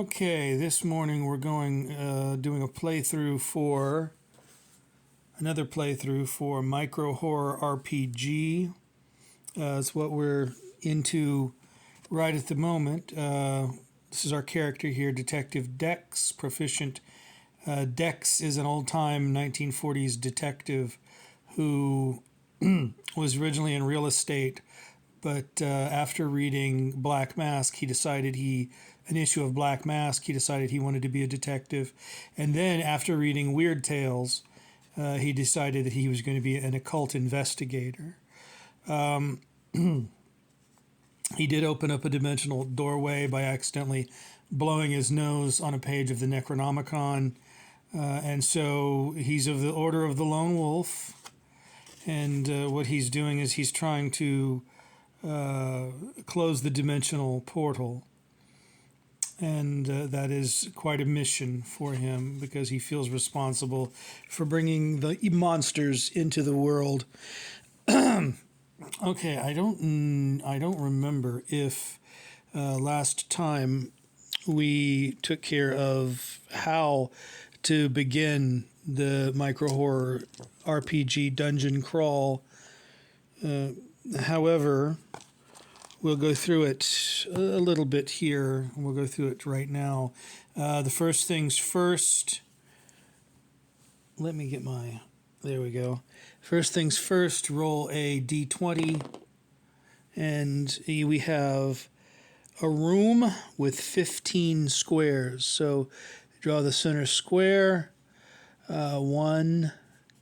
Okay, this morning we're doing a another playthrough for Micro Horror RPG. It's what we're into right at the moment. This is our character here, Detective Dex, proficient. Dex is an old-time 1940s detective who was originally in real estate, but after reading Black Mask, an issue of Black Mask, he decided he wanted to be a detective. And then after reading Weird Tales, he decided that he was going to be an occult investigator. He did open up a dimensional doorway by accidentally blowing his nose on a page of the Necronomicon. And so he's of the Order of the Lone Wolf. And what he's doing is he's trying to close the dimensional portal. And that is quite a mission for him because he feels responsible for bringing the monsters into the world. Okay, I don't remember if last time we took care of how to begin the micro horror RPG dungeon crawl. However, we'll go through it a little bit here. We'll go through it right now. The first things first. Let me get my... There we go. First things first, roll a d20. And we have a room with 15 squares. So draw the center square. 1,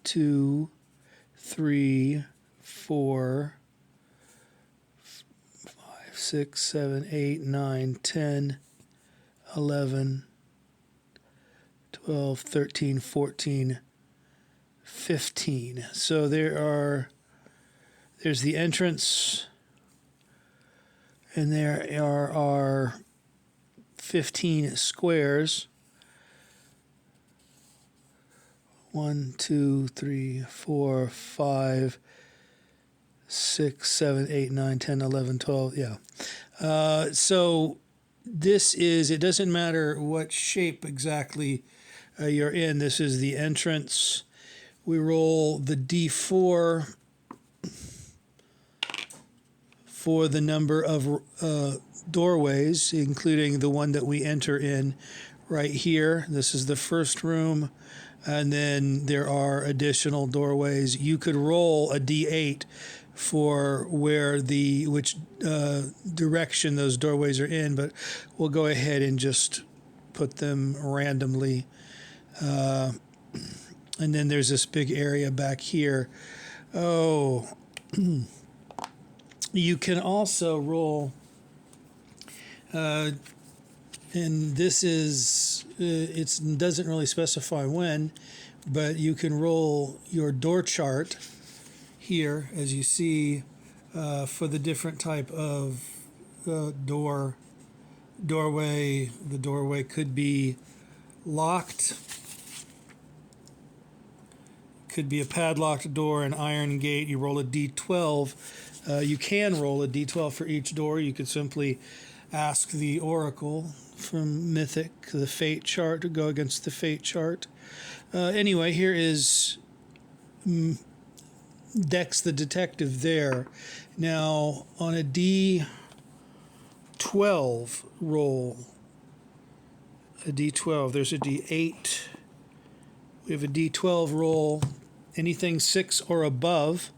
2, 3, 4, 5, 6, 7, 8, 9, 10, 11, 12, 13, 14, 15. So there's the entrance, and there are 15 squares. 1, 2, 3, 4, 5, 6, 7, 8, 9, 10, 11, 12. Yeah. So it doesn't matter what shape exactly you're in. This is the entrance. We roll the d4 for the number of doorways, including the one that we enter in right here. This is the first room. And then there are additional doorways. You could roll a d8 for which direction those doorways are in, but we'll go ahead and just put them randomly. And then there's this big area back here. Oh, you can also roll, and this is, it doesn't really specify when, but you can roll your door chart here, as you see, for the different type of doorway. The doorway could be locked, could be a padlocked door, an iron gate. You roll a d12. You can roll a d12 for each door. You could simply ask the Oracle from Mythic, the Fate chart, to go against the Fate chart. Anyway, here is Dex the detective there. Now, on a d12 roll, there's a d8. We have a d12 roll. Anything 6 or above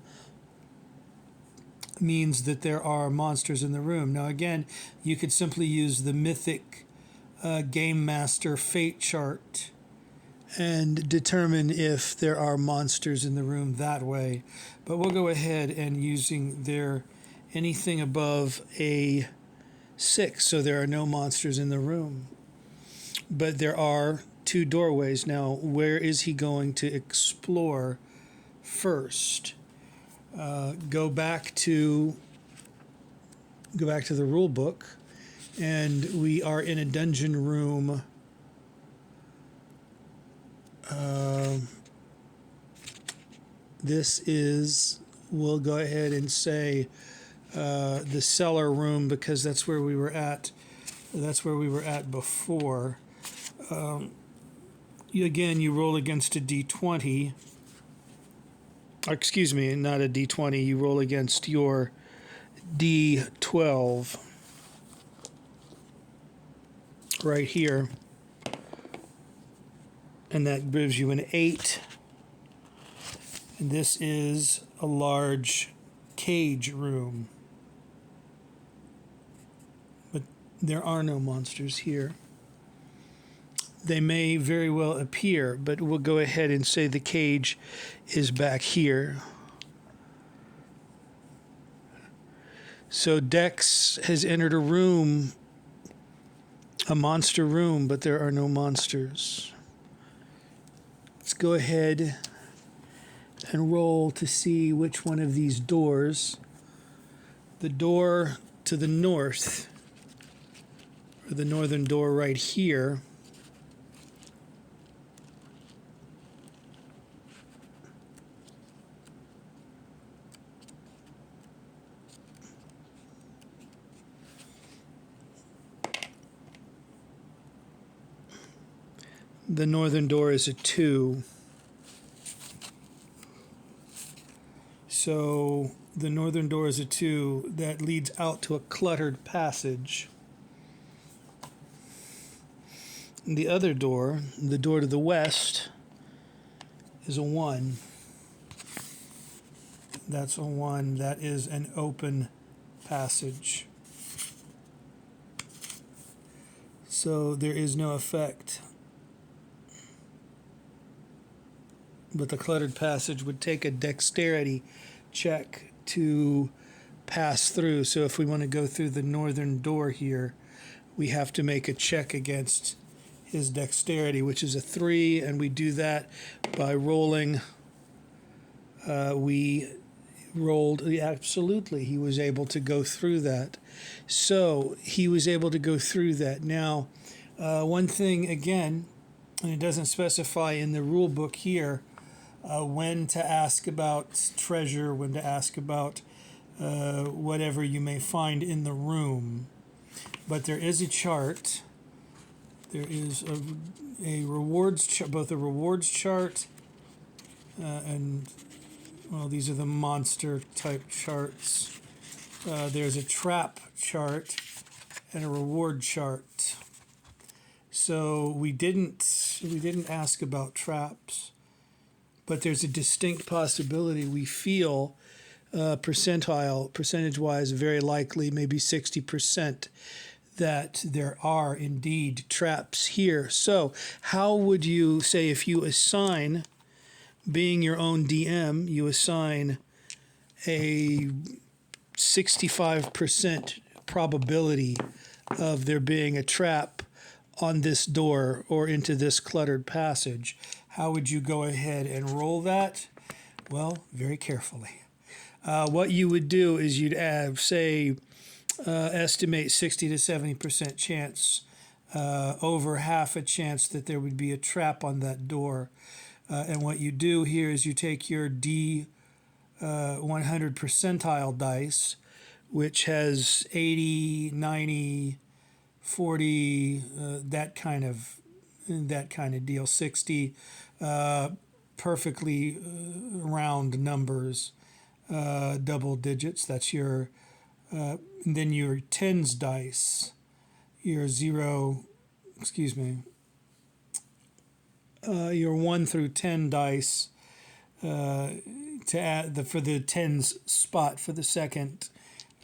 means that there are monsters in the room. Now, again, you could simply use the Mythic Game Master Fate chart and determine if there are monsters in the room that way. But we'll go ahead and using anything above a 6, so there are no monsters in the room. But there are 2 doorways. Now, where is he going to explore first? Go back to the rule book, and we are in a dungeon room. We'll go ahead and say the cellar room, because that's where we were at That's where we were at before. You roll against a d20. Excuse me, not a d20. You roll against your d12 right here. And that gives you an 8. And this is a large cage room. But there are no monsters here. They may very well appear, but we'll go ahead and say the cage is back here. So Dex has entered a room, a monster room, but there are no monsters. Let's go ahead and roll to see which one of these doors. The door to the north, or the northern door right here, the northern door is a 2. So the northern door is a 2 that leads out to a cluttered passage. And the other door, the door to the west, is a 1. That's a 1. That is an open passage. So there is no effect. But the cluttered passage would take a dexterity check to pass through. So if we want to go through the northern door here, we have to make a check against his dexterity, which is a 3, and we do that by rolling. We rolled, absolutely, he was able to go through that. So he was able to go through that. Now, one thing again, and it doesn't specify in the rule book here, when to ask about treasure, when to ask about whatever you may find in the room. But there is a chart. There is a rewards chart, both a rewards chart and, well, these are the monster type charts. There's a trap chart and a reward chart. So we didn't ask about traps. But there's a distinct possibility we feel percentage-wise, very likely, maybe 60%, that there are indeed traps here. So how would you say, if you assign, being your own DM, you assign a 65% probability of there being a trap on this door or into this cluttered passage, how would you go ahead and roll that? Well, very carefully. What you would do is you'd estimate 60 to 70% chance, over half a chance that there would be a trap on that door. And what you do here is you take your D 100 percentile dice, which has 80, 90, 40, that kind of deal. 60, perfectly round numbers, double digits. That's your. Then your tens dice, your your 1 through 10 dice, to add for the tens spot for the second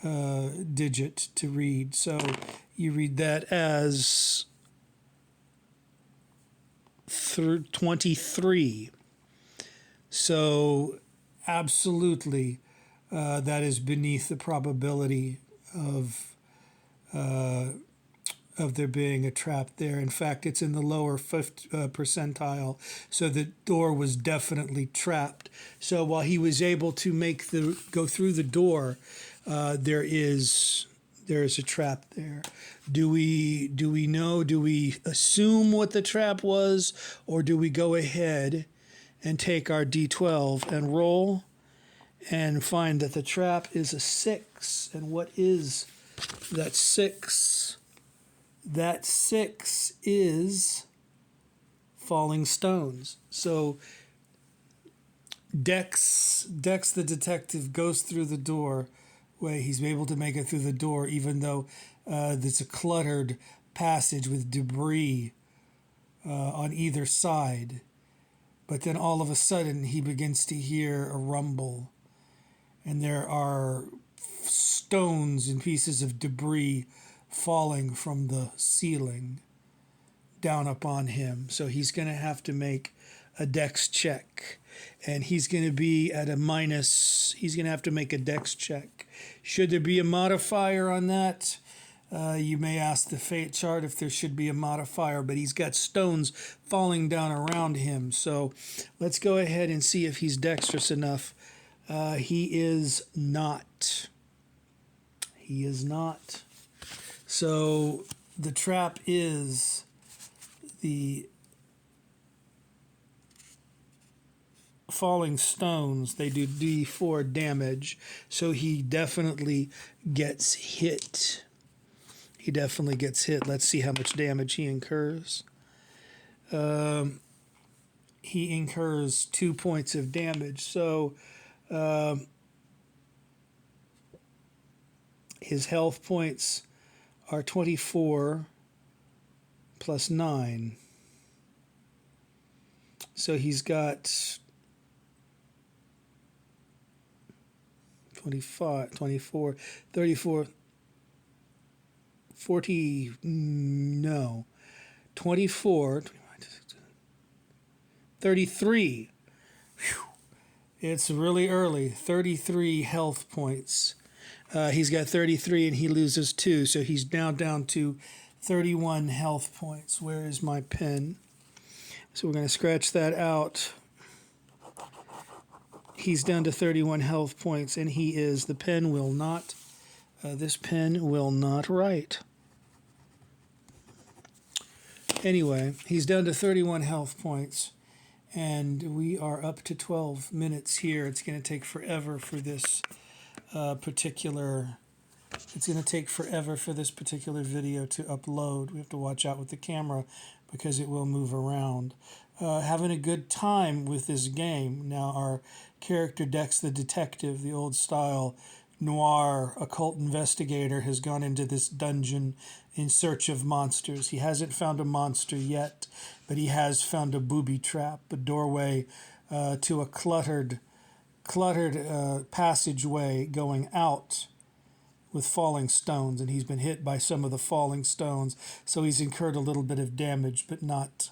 digit to read. So you read that as 23. So absolutely, that is beneath the probability of there being a trap there. In fact, it's in the lower 50th percentile. So the door was definitely trapped. So while he was able to go through the door, there is a trap there. Do we know? Do we assume what the trap was, or do we go ahead and take our D12 and roll and find that the trap is a 6? And what is that 6? That 6 is falling stones. So Dex the detective goes through the door. He's able to make it through the door, even though it's a cluttered passage with debris on either side. But then all of a sudden, he begins to hear a rumble, and there are stones and pieces of debris falling from the ceiling down upon him. So he's going to have to make a dex check, and he's going to be at a minus. He's going to have to make a dex check. Should there be a modifier on that? You may ask the fate chart if there should be a modifier, but he's got stones falling down around him. So let's go ahead and see if he's dexterous enough. He is not. He is not. So the trap is the falling stones. They do D4 damage, so he definitely gets hit. He definitely gets hit. Let's see how much damage he incurs. He incurs 2 points of damage. So his health points are 24 plus 9. So he's got 25, 24, 34, 40, no, 24, 33. Whew. It's really early. 33 health points. He's got 33 and he loses 2, so he's now down to 31 health points. Where is my pen? So we're going to scratch that out. He's down to 31 health points, and the pen will not, this pen will not write. Anyway, he's down to 31 health points, and we are up to 12 minutes here. It's going to take forever for this particular video to upload. We have to watch out with the camera because it will move around. Having a good time with this game. Now our character Dex the detective, the old style noir occult investigator, has gone into this dungeon in search of monsters. He hasn't found a monster yet, but he has found a booby trap, a doorway to a cluttered passageway going out with falling stones, and he's been hit by some of the falling stones, so he's incurred a little bit of damage, but not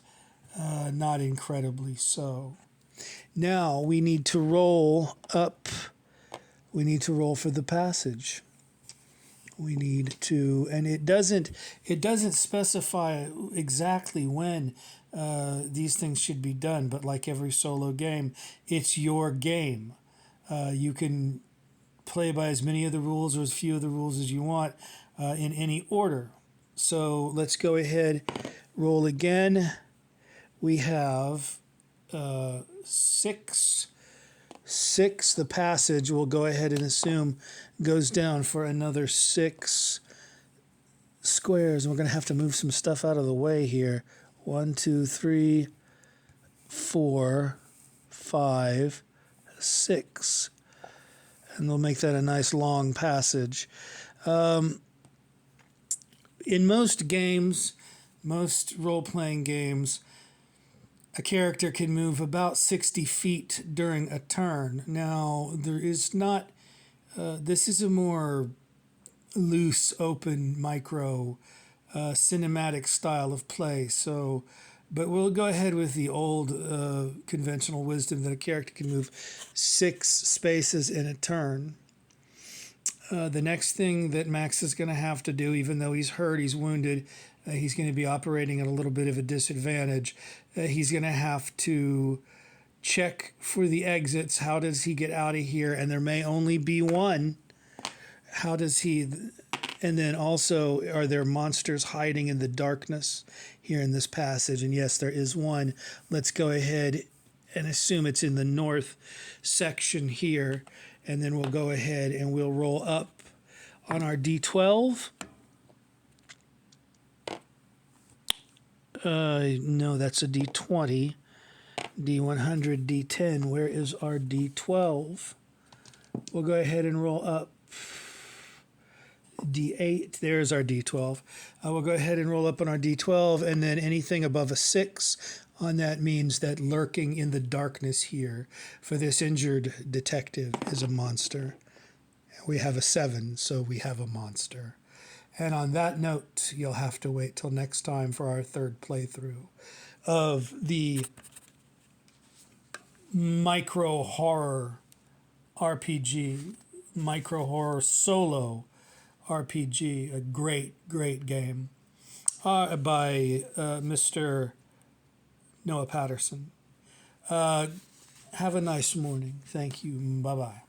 incredibly so. Now we need to roll up. We need to roll for the passage. We need to, and it doesn't specify exactly when these things should be done, but like every solo game, it's your game. You can play by as many of the rules or as few of the rules as you want in any order. So let's go ahead, roll again. We have 6. The passage, we'll go ahead and assume, goes down for another 6 squares. And we're going to have to move some stuff out of the way here. 1, 2, 3, 4, 5, 6. And we'll make that a nice long passage. In most games, most role-playing games, a character can move about 60 feet during a turn. Now, there is not, this is a more loose, open, micro, cinematic style of play. So, but we'll go ahead with the old conventional wisdom that a character can move 6 spaces in a turn. The next thing that Max is going to have to do, even though he's hurt, he's wounded, he's going to be operating at a little bit of a disadvantage. He's going to have to check for the exits. How does he get out of here? And there may only be one. How does he... And then also, are there monsters hiding in the darkness here in this passage? And yes, there is one. Let's go ahead and assume it's in the north section here. And then we'll go ahead and we'll roll up on our D12. No, that's a D20. D100, D10. Where is our D12? We'll go ahead and roll up D8. There's our D12. We'll go ahead and roll up on our D12, and then anything above a 6 on that means that lurking in the darkness here for this injured detective is a monster. We have a 7, so we have a monster. And on that note, you'll have to wait till next time for our third playthrough of the micro horror RPG, micro horror solo RPG, a great, great game by Mr. Noah Patterson. Have a nice morning. Thank you. Bye bye.